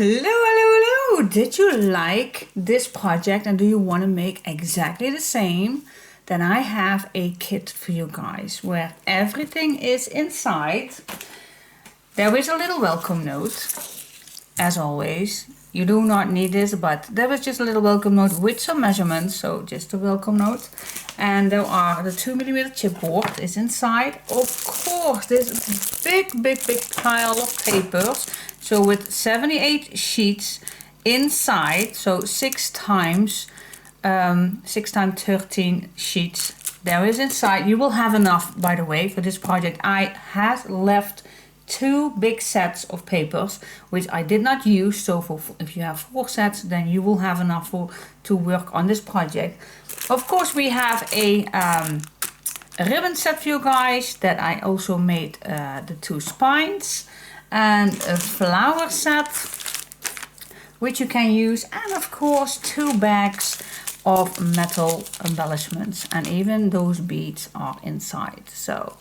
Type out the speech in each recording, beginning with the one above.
Hello. Did you like this project and do you want to make exactly the same? Then I have a kit for you guys where everything is inside. There is a little welcome note, as always. You do not need this, but there is just a little welcome note with some measurements, so just a welcome note. And there are the 2mm chipboard is inside. Of course, this big pile of papers. So with 78 sheets inside, so 6 times 13 sheets there is inside. You will have enough, by the way, for this project. I had left 2 big sets of papers which I did not use, so if you have 4 sets, then you will have enough to work on this project. Of course, we have a ribbon set for you guys that I also made the 2 spines, and a flower set which you can use, and of course 2 bags of metal embellishments, and even those beads are inside, so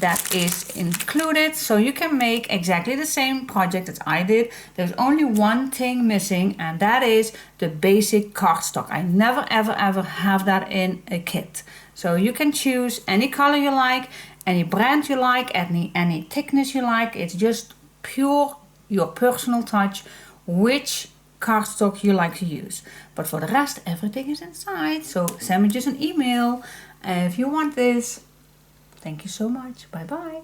that is included. So you can make exactly the same project as I did. There's only one thing missing, and that is the basic cardstock. I never ever have that in a kit, so you can choose any color you like, any brand you like, any thickness you like. It's just pure your personal touch which cardstock you like to use, but for the rest everything is inside. So send me just an email if you want this. Thank you so much. Bye bye.